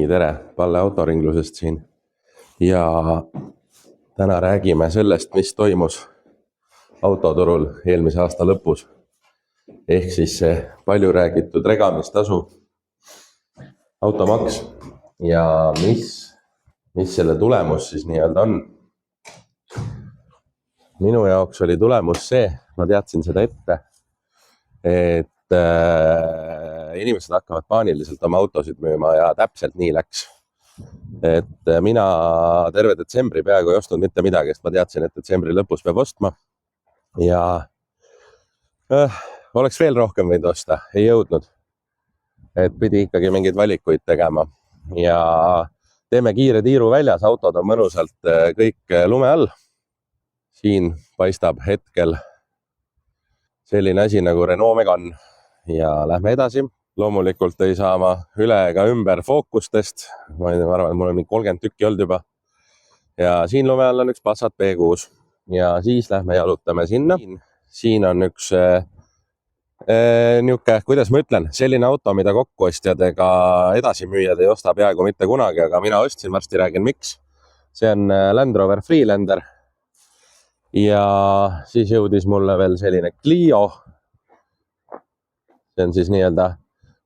Nii, tere, Palle autoringlusest siin ja täna räägime sellest, mis toimus autoturul eelmise aasta lõpus. Ehk siis see palju räägitud regamistasu, automaks ja mis selle tulemus siis nii-öelda on. Minu jaoks oli tulemus see, ma teadsin seda ette, et inimesed hakkavad paaniliselt oma autosid müüma ja täpselt nii läks. Et mina terve detsembri peaaegu ei ostnud mitte midagi, sest ma teadsin, et detsembri lõpus peab ostma ja oleks veel rohkem võinud osta, ei jõudnud. Et pidi ikkagi mingeid valikuid tegema ja teeme kiire tiiru väljas, autod on mõnusalt kõik lume all. Siin paistab hetkel selline asi nagu Renault Megane ja lähme edasi. Loomulikult ei saa ma üle ega ümber fookustest. Ma arvan, et mul on 30 tükki olnud juba. Ja siin lume all on üks Passat B6 ja siis lähme jalutame sinna. Siin on üks niuke, kuidas ma ütlen, selline auto, mida kokkuostjad ega edasimüüjad ei osta peaaegu mitte kunagi, aga mina ostsin, varsti räägin miks. See on Land Rover Freelander. Ja siis jõudis mulle veel selline Clio. See on siis nii-öelda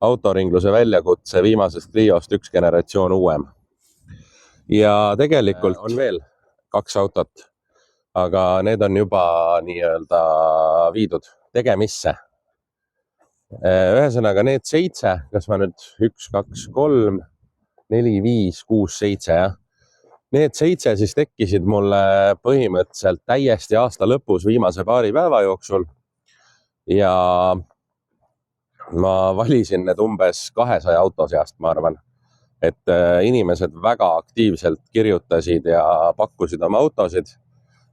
autoringluse väljakutse viimasest Cliost üks generatsioon uuem. Ja tegelikult on veel 2 autot, aga need on juba nii-öelda viidud tegemisse. Ühesõnaga need 7, kas ma nüüd 1, 2, 3, 4, 5, 6, 7 jah. Need 7 siis tekkisid mulle põhimõtteliselt täiesti aasta lõpus viimase paari päeva jooksul ja ma valisin need umbes 200 auto seast, ma arvan, et inimesed väga aktiivselt kirjutasid ja pakkusid oma autosid.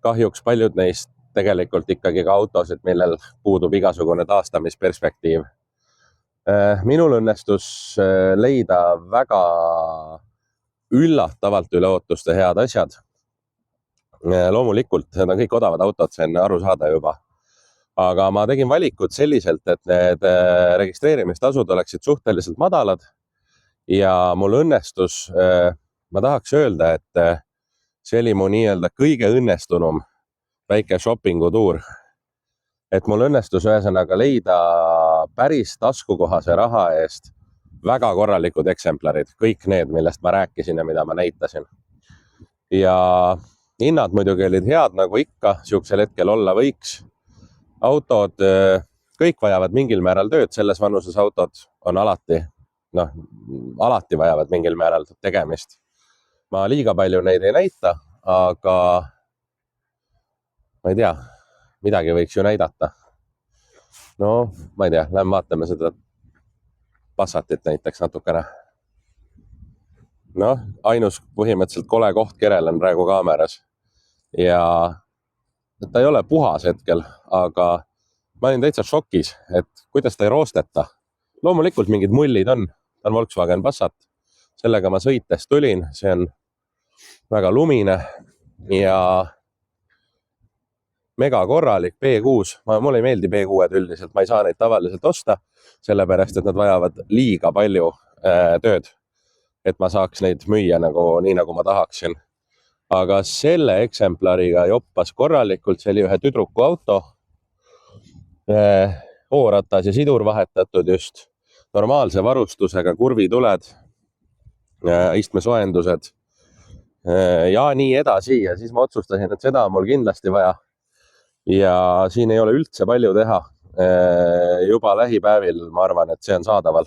Kahjuks paljud neist tegelikult ikkagi ka autosid, millel puudub igasugune taastamisperspektiiv. Minul õnnestus leida väga üllatavalt üle ootuste head asjad. Loomulikult, need on kõik odavad autod, see on aru saada juba. Aga ma tegin valikud selliselt, et need registreerimistasud oleksid suhteliselt madalad ja mul õnnestus, ma tahaks öelda, et see oli mu nii-öelda kõige õnnestunum väike shoppingu tuur. Et mul õnnestus ühesõnaga leida päris taskukohase raha eest väga korralikud eksemplarid, kõik need, millest ma rääkisin ja mida ma näitasin. Ja hinnad muidugi olid head, nagu ikka, siuksel hetkel olla võiks. Autod, kõik vajavad mingil määral tööd, selles vanuses autod on alati vajavad mingil määral tegemist. Ma liiga palju neid ei näita, aga ma ei tea, midagi võiks ju näidata. No, ma ei tea, lähme vaatame seda Passatit näiteks natukene. No, ainus põhimõtteliselt kole koht kerel on praegu kaameras ja ta ei ole puhas hetkel, aga ma olin täitsa šokis, et kuidas ta ei roosteta. Loomulikult mingid mullid on, ta on Volkswagen Passat, sellega ma sõites tulin, see on väga lumine ja mega korralik B6, mulle ei meeldi B6-d üldiselt, ma ei saa neid tavaliselt osta, sellepärast, et nad vajavad liiga palju tööd, et ma saaks neid müüa nii, nagu ma tahaksin. Aga selle eksemplariga joppas korralikult, see oli ühe tüdruku auto, hooratas ja sidur vahetatud just, normaalse varustusega, kurvituled, istmesoendused ja nii edasi ja siis ma otsustasin, et seda on mul kindlasti vaja. Ja siin ei ole üldse palju teha. Juba lähipäevil ma arvan, et see on saadaval.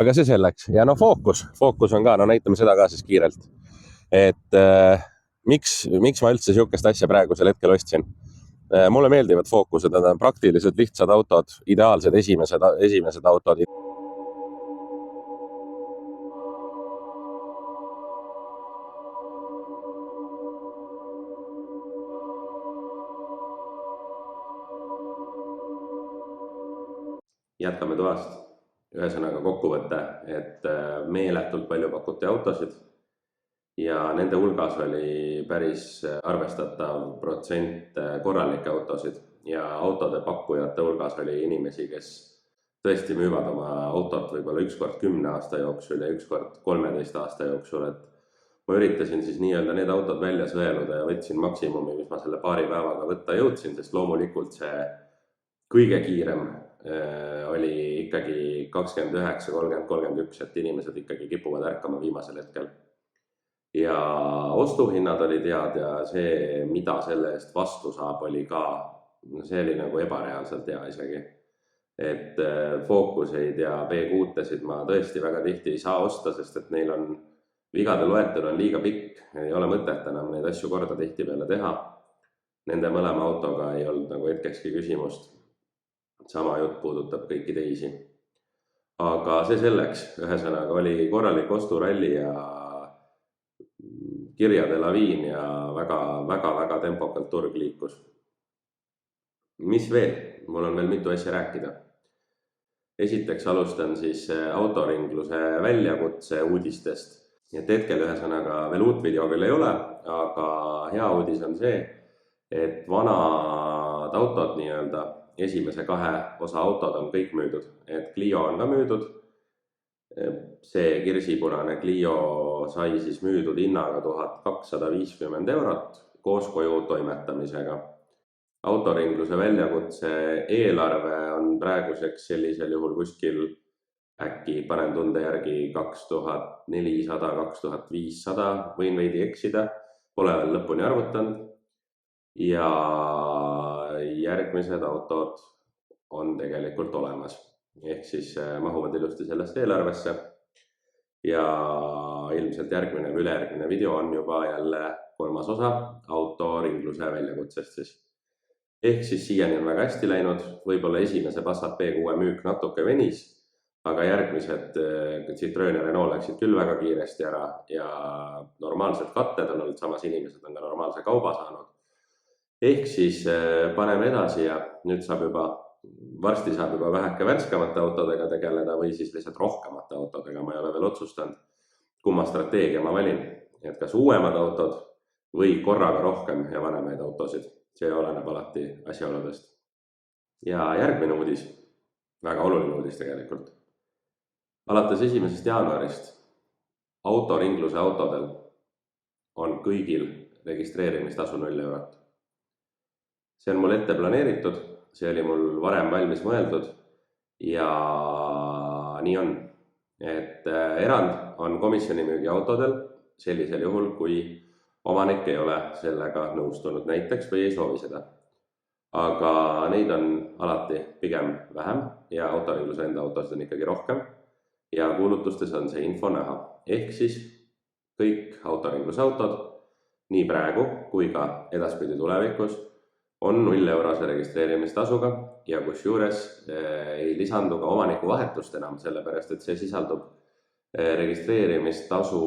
Aga see selleks. Ja fookus on ka, näitame seda ka siis kiirelt. Et miks ma üldse siukest asja praegusel hetkel ostsin? Mulle meeldivad fookused, need on praktiliselt lihtsad autod, ideaalsed esimesed autod. Jätkame toast. Ühesõnaga kokkuvõte, et meeletult palju pakuti autosid ja nende hulgas oli päris arvestatav protsent korralikke autosid ja autode pakkujate hulgas oli inimesi, kes tõesti müüvad oma autot võib-olla üks kord 10 aasta jooksul ja üks kord 13 aasta jooksul, et ma üritasin siis nii-öelda need autod välja sõeluda ja võtsin maksimumi, mis ma selle paari päevaga võtta jõudsin, sest loomulikult see kõige kiirem oli ikkagi 29, 30, 31, et inimesed ikkagi kipuvad ärkama viimasel hetkel. Ja ostuhinnad olid head ja see, mida selle eest vastu saab, oli ka, see oli nagu ebareaalselt hea isegi. Et Focuseid ja B6-sid ma tõesti väga tihti ei saa osta, sest et neil on vigade loetelu on liiga pikk, ei ole mõtet enam neid asju korda tihtipeale teha. Nende mõlema autoga ei olnud nagu hetkekski küsimust. Sama jutt puudutab kõiki teisi. Aga see selleks, ühesõnaga oli korralik osturalli ja kirjade laviin ja väga tempokalt turg liikus. Mis veel? Mul on veel mitu asja rääkida. Esiteks alustan siis autoringluse väljakutse uudistest. Et hetkel ühesõnaga veel uut video küll ei ole, aga hea uudis on see, et vanad autod nii-öelda esimese 2 osa autod on kõik müüdud, et Clio on ka müüdud. See kirsipunane Clio sai siis müüdud hinnaga 1250 eurot koos koju toimetamisega. Autoringluse väljakutse eelarve on praeguseks sellisel juhul kuskil äkki panen tunde järgi 2400, 2500, võin veidi eksida, pole veel lõpuni arvutanud. Ja järgmised autod on tegelikult olemas, ehk siis mahuvad ilusti sellest eelarvesse. Ja ilmselt järgmine või ülejärgmine video on juba jälle 3. osa autoringluse väljakutsest siis. Ehk siis siiani on väga hästi läinud, võib-olla esimese Passat B6 müük natuke venis, aga järgmised Citroen ja Renault läksid küll väga kiiresti ära ja normaalsed katted on olnud, samas inimesed on ka normaalse kauba saanud. Ehk siis paneme edasi ja nüüd varsti saab juba väheke värskemate autodega tegeleda või siis lihtsalt rohkemate autodega. Ma ei ole veel otsustanud, kumma strateegia ma valin, et kas uuemad autod või korraga rohkem ja vanemaid autosid. See oleneb alati asjaoludest. Ja järgmine uudis, väga oluline uudis tegelikult. Alates 1. jaanuarist autoringluse autodel on kõigil registreerimistasu 0 eurot. See on mul ette planeeritud, see oli mul varem valmis mõeldud ja nii on. Et erand on komisjonimüügi autodel sellisel juhul, kui omanik ei ole sellega nõustunud näiteks või ei soovi seda. Aga neid on alati pigem vähem ja autoringluse enda autosid on ikkagi rohkem ja kuulutustes on see info näha. Ehk siis kõik autoringluse autod, nii praegu kui ka edaspidi tulevikus, on 0 eurose registreerimistasuga ja kus juures ei lisandu ka omaniku vahetust enam, sellepärast et see sisaldub registreerimistasu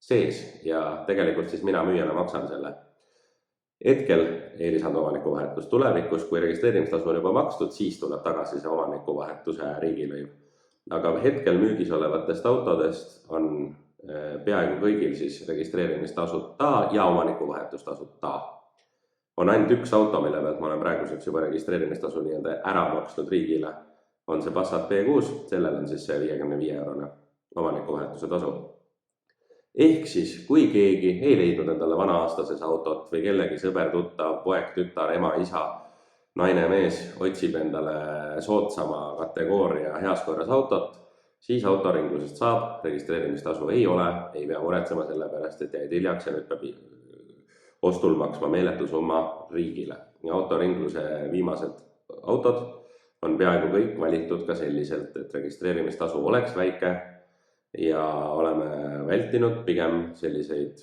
sees ja tegelikult siis mina müüjana maksan selle. Hetkel ei lisandu omaniku vahetus. Tulevikus, kui registreerimistasu on juba makstud, siis tuleb tagasi see omaniku vahetuse riigilõiv. Aga hetkel müügis olevatest autodest on peaaegu kõigil siis registreerimistasuta ja omaniku vahetustasuta. On ainult üks auto, mille pealt ma olen praeguseks juba registreerimistasu nii-öelda ära maksnud riigile. On see Passat B6, sellel on siis see 55 eurone omaniku vahetuse tasu. Ehk siis, kui keegi ei leidnud endale vana-aastases autot või kellegi sõber, tuttav, poeg, tütar, ema, isa, naine, mees otsib endale soodsama kategooria heas korras autot, siis autoringlusest saab, registreerimistasu ei ole, ei pea muretsema selle pärast, et jäid hiljaks ja nüüd peab ostul maksma meeletu summa riigile. Ja autoringluse viimased autod on peaaegu kõik valitud ka selliselt, et registreerimistasu oleks väike ja oleme vältinud pigem selliseid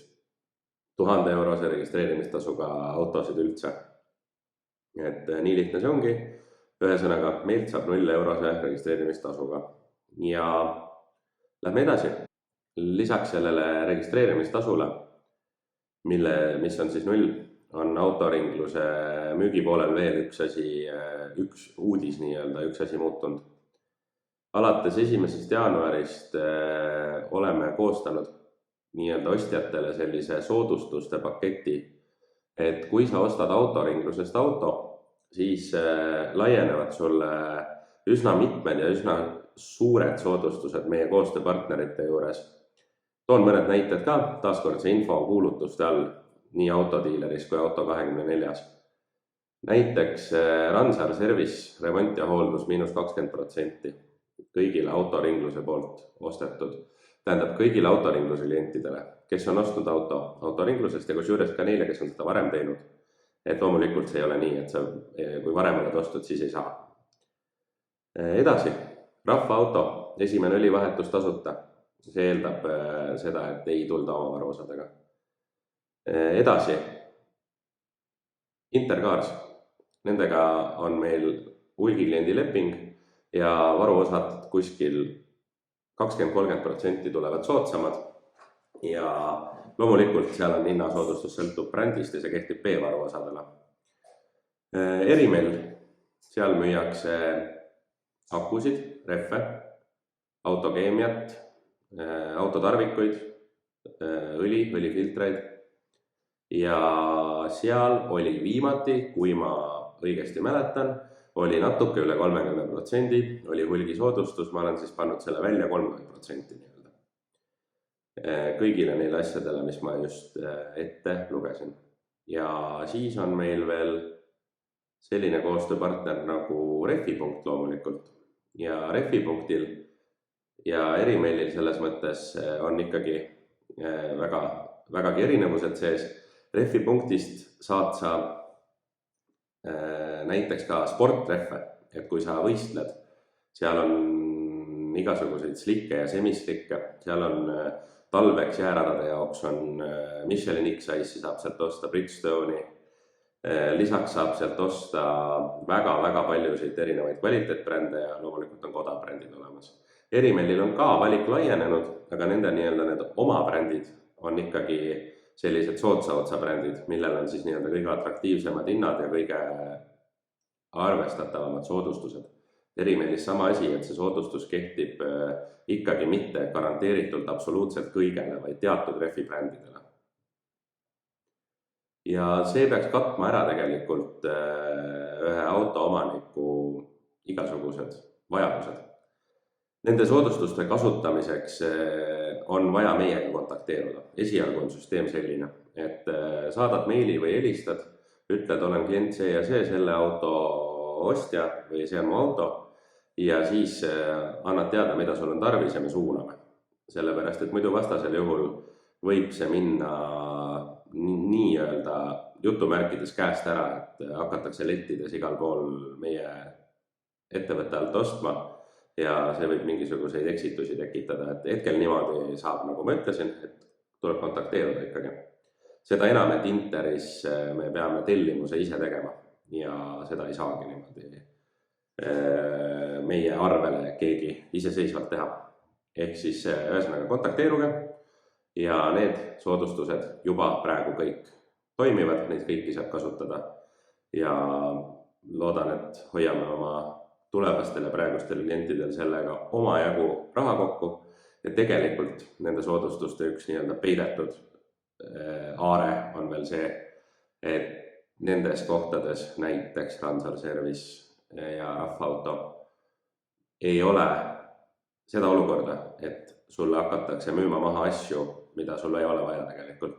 1000 eurose registreerimistasuga autosid üldse. Et nii lihtne see ongi. Ühesõnaga, meilt saab 0 eurose registreerimistasuga. Ja lähme edasi. Lisaks sellele registreerimistasule, mis on siis 0, on autoringluse müügipoolel veel üks uudis nii-öelda, üks asi muutunud. Alates 1. jaanuarist oleme koostanud nii-öelda ostjatele sellise soodustuste paketi, et kui sa ostad autoringlusest auto, siis laienevad sulle üsna mitmed ja üsna suured soodustused meie koostööpartnerite juures. Toon mõned näited ka, taaskord see info on kuulutuste all nii autodiileris kui Auto24. Näiteks Randsar Service remont ja hooldus -20% kõigile autoringluse poolt ostetud. Tähendab kõigile autoringluse klientidele, kes on ostnud autoringlusest ja kusjuures ka neile, kes on seda varem teinud. Et loomulikult see ei ole nii, et sa, kui varem oled ostnud, siis ei saa. Edasi, Rahvaauto, esimene õlivahetus tasuta. See eeldab seda, et ei tulda oma varuosadega. Edasi, Intercars. Nendega on meil hulgikliendi leping ja varuosad kuskil 20-30% tulevad soodsamad ja loomulikult seal on hinnasoodustus sõltub brändist ja see kehtib B-varuosadele. Erimel, seal müüakse akusid, rehve, autokeemiat, autotarvikuid, õlifiltreid ja seal oli viimati, kui ma õigesti mäletan, oli natuke üle 30%, oli hulgisoodustus, ma olen siis pannud selle välja 30% nii-öelda. Kõigile neile asjadele, mis ma just ette lugesin. Ja siis on meil veel selline koostööpartner nagu Refipunkt loomulikult. Ja Refipunktil ja Erimelil selles mõttes on ikkagi vägagi erinevused sees. Refipunktist saad sa näiteks ka sportrehve, et kui sa võistled, seal on igasuguseid slikke ja semislikke, seal on talveks jääradade jaoks on Michelin X-Size, saab sealt osta Bridgestone'i, lisaks saab sealt osta väga paljusid erinevaid kvaliteetbrände ja loomulikult on kodabrändid olemas. Erimelil on ka valik laienenud, aga nende need oma brändid on ikkagi sellised soodsa brändid, millel on siis kõige atraktiivsemad hinnad ja kõige arvestatavamad soodustused. Erimelis sama asi, et see soodustus kehtib ikkagi mitte garanteeritult absoluutselt kõigele, vaid teatud rehvibrändidele. Ja see peaks katma ära tegelikult ühe autoomaniku igasugused vajadused. Nende soodustuste kasutamiseks on vaja meiega kontakteeruda. Esialgu on süsteem selline, et saadad meili või helistad, ütled, olen klient see ja see, selle auto ostja või see on mu auto ja siis annad teada, mida sul on tarvis ja me suuname. Sellepärast, et muidu vastasel juhul võib see minna nii-öelda jutumärkides käest ära, et hakatakse lettides igal pool meie ettevõtte alt ostma ja see võib mingisuguseid eksitusi tekitada, et hetkel niimoodi saab, nagu ma ütlesin, et tuleb kontakteeruda ikkagi. Seda enam, et Interis me peame tellimuse ise tegema ja seda ei saagi niimoodi meie arvele keegi iseseisvalt teha. Ehk siis ühesõnaga kontakteeruge ja need soodustused juba praegu kõik toimivad, neid kõiki saab kasutada ja loodan, et hoiame oma tulevastele praegustele klientidel sellega omajagu raha kokku ja tegelikult nende soodustuste üks nii-öelda peidetud aare on veel see, et nendes kohtades näiteks Randsar Service ja Rahvaauto ei ole seda olukorda, et sulle hakatakse müüma maha asju, mida sul ei ole vaja tegelikult.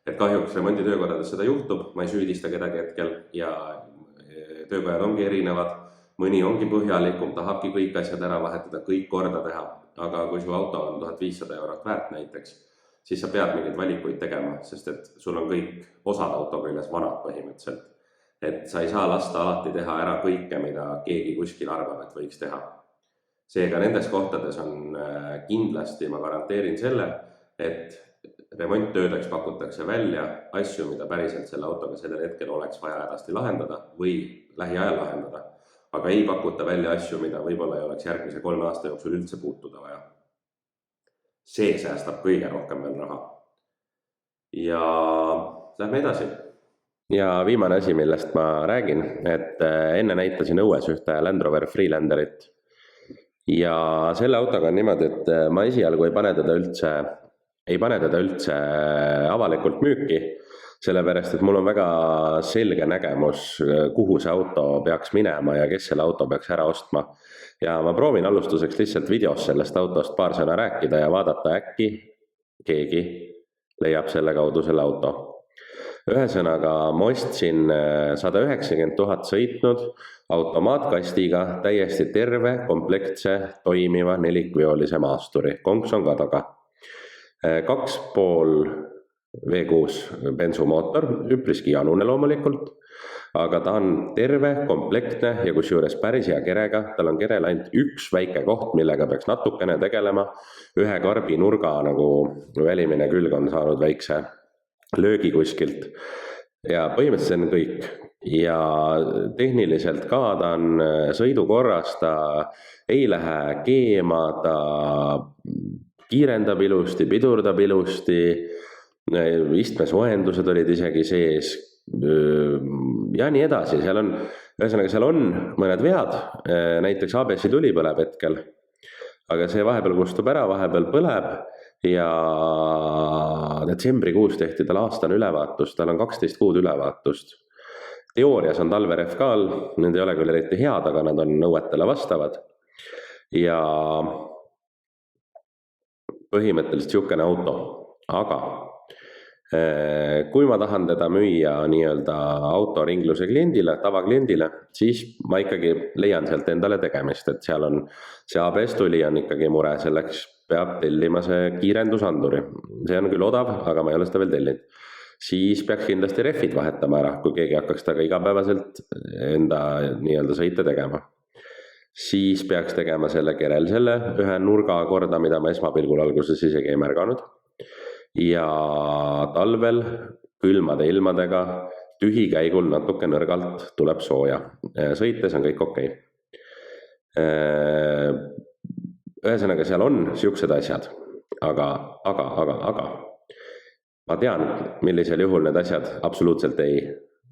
Et kahjuks remonditöökodades seda juhtub, ma ei süüdista kedagi hetkel ja töökojad ongi erinevad. Mõni ongi põhjalikum, tahabki kõik asjad ära vahetada, kõik korda teha, aga kui su auto on 1500 eurot väärt näiteks, siis sa pead mingeid valikuid tegema, sest et sul on kõik osad auto küljes vanad põhimõtteliselt. Et sa ei saa lasta alati teha ära kõike, mida keegi kuskil arvab, et võiks teha. Seega nendes kohtades on kindlasti, ma garanteerin selle, et remonttöödeks pakutakse välja asju, mida päriselt selle autoga sellel hetkel oleks vaja hädasti lahendada või lähiajal lahendada. Aga ei pakuta välja asju, mida võib-olla ei oleks järgmise 3 aasta jooksul üldse puutuda vaja. See säästab kõige rohkem veel raha. Ja lähme edasi. Ja viimane asi, millest ma räägin, et enne näitasin õues ühte Land Rover Freelanderit. Ja selle autoga on niimoodi, et ma esialgu ei pane teda üldse avalikult müüki, sellepärast, et mul on väga selge nägemus, kuhu see auto peaks minema ja kes selle auto peaks ära ostma. Ja ma proovin alustuseks lihtsalt videos sellest autost paar sõna rääkida ja vaadata, äkki keegi leiab selle kaudu selle auto. Ühesõnaga, ma ostsin 190 000 sõitnud automaatkastiga täiesti terve, komplektse, toimiva nelikveolise maasturi. Konks on ka taga. 2,5 V6 bensumootor, üpriski janune loomulikult, aga ta on terve, komplektne ja kusjuures päris hea kerega. Tal on kerel ainult üks väike koht, millega peaks natukene tegelema. Ühe karbi nurga nagu välimine külg on saanud väikse löögi kuskilt. Ja põhimõtteliselt on kõik. Ja tehniliselt ka ta on sõidukorras, ta ei lähe keema, ta kiirendab ilusti, pidurdab ilusti, istmesoojendused olid isegi sees ja nii edasi. Seal on mõned vead, näiteks ABS-i tuli põleb hetkel, aga see vahepeal kustub ära, vahepeal põleb ja detsembrikuus tehti tal aastane ülevaatus, tal on 12 kuud ülevaatust. Teoorias on talverehv ka all, need ei ole küll eriti head, aga nad on nõuetele vastavad ja põhimõtteliselt siukene auto, aga kui ma tahan teda müüa nii-öelda autoringluse kliendile, tavakliendile, siis ma ikkagi leian sealt endale tegemist, et seal on see ABS tuli on ikkagi mure, selleks peab tellima see kiirendusanduri. See on küll odav, aga ma ei ole seda veel tellinud. Siis peaks kindlasti rehvid vahetama ära, kui keegi hakkaks taga igapäevaselt enda nii-öelda sõite tegema. Siis peaks tegema selle kerel selle ühe nurga korda, mida ma esmapilgul alguses isegi ei märganud. Ja talvel külmade ilmadega tühi käigul natuke nõrgalt tuleb sooja. Sõites on kõik okei. Ühesõnaga, seal on siuksed asjad, aga ma tean, millisel juhul need asjad absoluutselt ei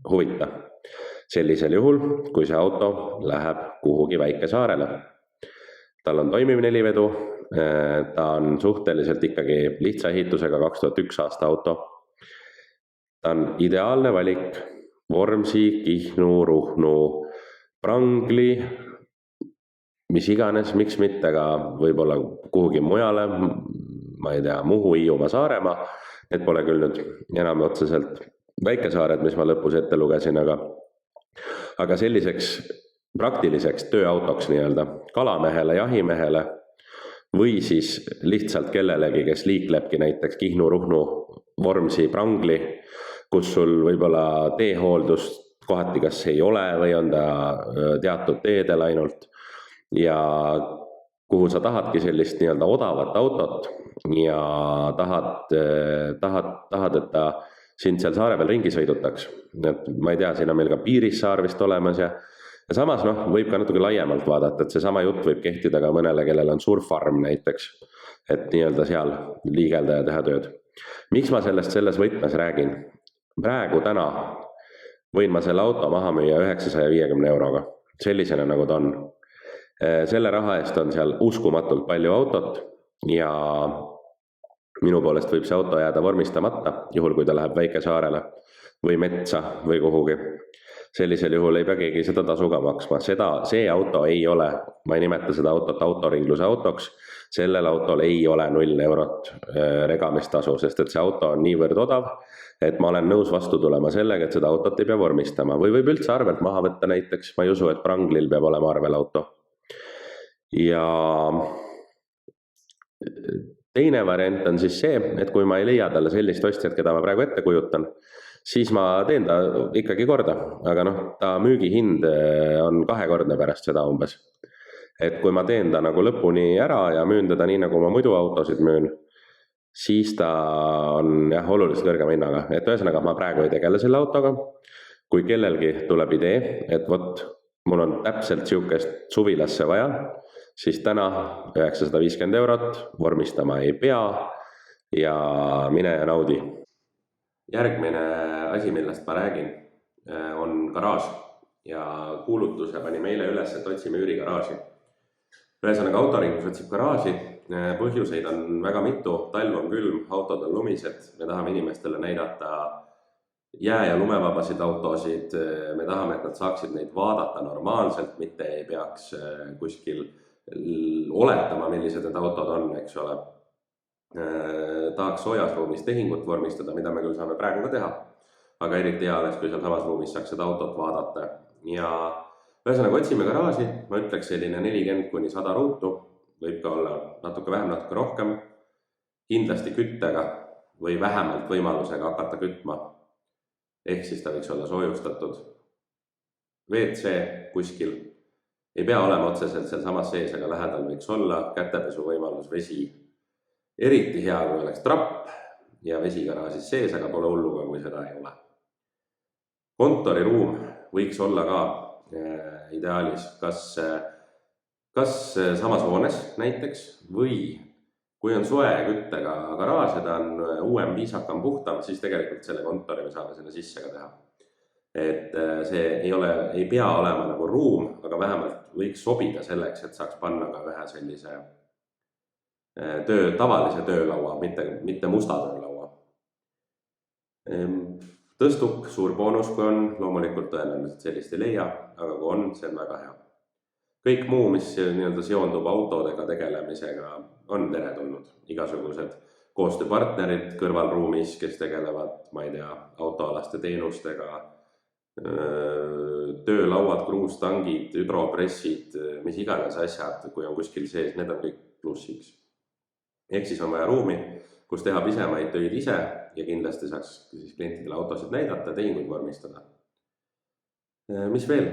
huvita. Sellisel juhul, kui see auto läheb kuhugi väikesaarele. Tal on toimiv nelivedu, ta on suhteliselt ikkagi lihtsa ehitusega 2001 aasta auto. Ta on ideaalne valik Vormsi, Kihnu, Ruhnu, Prangli, mis iganes, miks mitte ka võib-olla kuhugi mujale, ma ei tea, Muhu, Hiiumaa, Saaremaa. Need pole küll nüüd enam otseselt väikesaared, mis ma lõpus ette lugesin, aga selliseks praktiliseks tööautoks nii-öelda kalamehele, jahimehele või siis lihtsalt kellelegi, kes liiklebki näiteks Kihnu, Ruhnu, Vormsi, Prangli, kus sul võib-olla teehooldust kohati kas ei ole või on ta teatud teedel ainult ja kuhu sa tahadki sellist nii-öelda odavat autot ja tahad, et ta sind seal saare peal ringi sõidutaks. Ma ei tea, siin on meil ka Piirissaar vist olemas ja samas võib ka natuke laiemalt vaadata, et see sama jutt võib kehtida ka mõnele, kellel on suur farm näiteks, et nii-öelda seal liigelda ja teha tööd. Miks ma selles võtmes räägin? Praegu täna võin ma selle auto maha müüa 950 euroga, sellisena nagu ta on. Selle raha eest on seal uskumatult palju autot ja minu poolest võib see auto jääda vormistamata, juhul kui ta läheb väikesaarele või metsa või kuhugi. Sellisel juhul ei pea keegi seda tasu ka maksma. See auto ei ole, ma ei nimeta seda autot autoringluse autoks, sellel autol ei ole 0 eurot regamistasu, sest et see auto on niivõrd odav, et ma olen nõus vastu tulema sellega, et seda autot ei pea vormistama või võib üldse arvelt maha võtta näiteks, ma ei usu, et Pranglil peab olema arvel auto. Ja teine variant on siis see, et kui ma ei leia talle sellist ostjat, keda ma praegu ette kujutan, siis ma teen ta ikkagi korda, aga ta müügihind on 2-kordne pärast seda umbes. Et kui ma teen ta nagu lõpuni ära ja müün teda nii, nagu ma muidu autosid müün, siis ta on oluliselt kõrgema hinnaga. Et ühesõnaga, ma praegu ei tegele selle autoga. Kui kellelgi tuleb idee, et vot, mul on täpselt siukest suvilasse vaja, siis täna 950 eurot, vormistama ei pea ja mine ja naudi. Järgmine asi, millest ma räägin, on garaaž ja kuulutuse pani meile üles, et otsime üürigaraaži. Ühesõnaga autoringus otsib garaaži, põhjuseid on väga mitu, talv on külm, autod on lumised, me tahame inimestele näidata jää- ja lumevabasid autosid, me tahame, et nad saaksid neid vaadata normaalselt, mitte ei peaks kuskil oletama, millised need autod on, eks ole. Tahaks soojas ruumis tehingut vormistada, mida me küll saame praegu ka teha, aga eriti hea oleks, kui seal samas ruumis saaks seda autot vaadata. Ja ühesõnaga otsime garaaži, ma ütleks selline 40–100 ruutu, võib ka olla natuke vähem, natuke rohkem, kindlasti küttega või vähemalt võimalusega hakata kütma. Ehk siis ta võiks olla soojustatud. WC kuskil, ei pea olema otseselt seal samas sees, aga lähedal võiks olla, kätepesu võimalus, vesi. Eriti hea, kui oleks trapp ja vesi garaažis sees, aga pole hulluga, kui seda ei ole. Kontoriruum võiks olla ka ideaalis, kas samas hoones näiteks või kui on soe küttega garaaž ja ta on uuem, viisakam, puhtam, siis tegelikult selle kontori me saame sinna sisse ka teha. Et see ei pea olema nagu ruum, aga vähemalt võiks sobida selleks, et saaks panna ka ühe sellise tavalise töölaua, mitte musta töölaua. Tõstuk, suur boonus, kui on, loomulikult tõenäoliselt sellist ei leia, aga kui on, see on väga hea. Kõik muu, mis seondub autodega tegelemisega, on teretulnud. Igasugused koostööpartnerid kõrvalruumis, kes tegelevad, ma ei tea, autoalaste teenustega, töölauad, kruustangid, hüdropressid, mis iganes asjad, kui on kuskil sees, need on kõik plussiks. Ehk siis on vaja ruumi, kus teha pisemaid töid ise ja kindlasti saaks siis klientidele autosid näidata, tehinguid vormistada. Mis veel?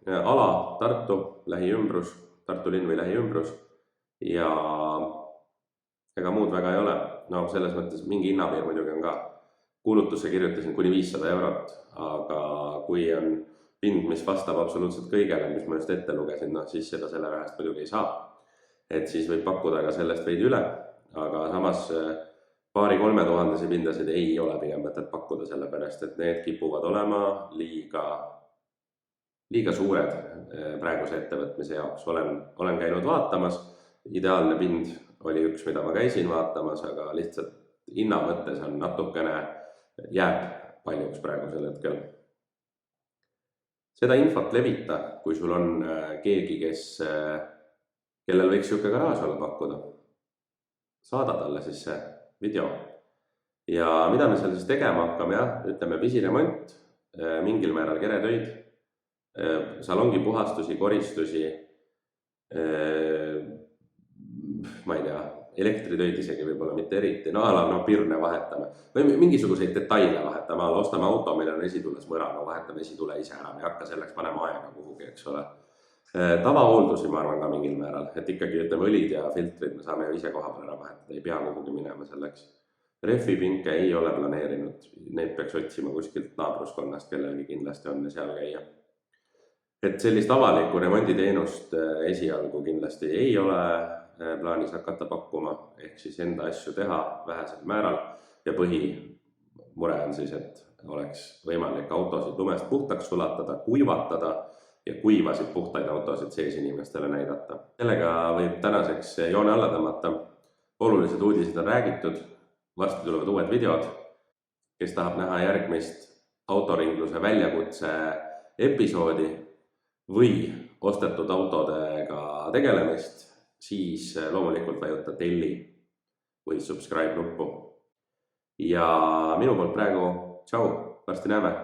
Ala Tartu, lähiümbrus, Tartu linn või lähiümbrus ja ega muud väga ei ole. No selles mõttes mingi hinnapiir muidugi on ka. Kuulutusse kirjutasin kuni 500 €, aga kui on pind, mis vastab absoluutselt kõigele, mis ma just ette lugesin, siis seda selle rahast muidugi ei saa. Et siis võib pakkuda ka sellest veidi üle, aga samas 2000–3000 pindasid ei ole pigem mõtet pakkuda, sellepärast et need kipuvad olema liiga suured praeguse ettevõtmise jaoks. Olen käinud vaatamas, ideaalne pind oli üks, mida ma käisin vaatamas, aga lihtsalt hinna mõttes on natukene jääb paljuks praegusel hetkel. Seda infot levita, kui sul on keegi, kellel võiks siuke garaaž olla pakkuda. Saada talle siis see video. Ja mida me seal siis tegema hakkame, ütleme pisiremont, mingil määral keretöid, salongi puhastusi, koristusi, ma ei tea, elektritöid isegi võib-olla mitte eriti, pirne vahetame või mingisuguseid detaile vahetame, ostame auto, meil on esitules mõra, vahetame esitule ise ära, me ei hakka selleks panema aega kuhugi, eks ole. Tavahooldusi ma arvan ka mingil määral, et ikkagi ütleme õlid ja filtrid me saame ju ise koha peal ära vahetada, ei pea kuhugi minema selleks. Rehvipinke ei ole planeerinud, neid peaks otsima kuskilt naabruskonnast, kellelgi kindlasti on ja seal käia. Et sellist avalikku remonditeenust esialgu kindlasti ei ole plaanis hakata pakkuma, ehk siis enda asju teha vähesel määral ja põhimure on siis, et oleks võimalik autosid lumest puhtaks sulatada, kuivatada ja kuivasid puhtaid autosid sees inimestele näidata. Sellega võib tänaseks joone alla tõmmata. Olulised uudised on räägitud, varsti tulevad uued videod. Kes tahab näha järgmist autoringluse väljakutse episoodi või ostetud autodega tegelemist, siis loomulikult vajuta telli või subscribe nuppu. Ja minu poolt praegu tšau, varsti näeme!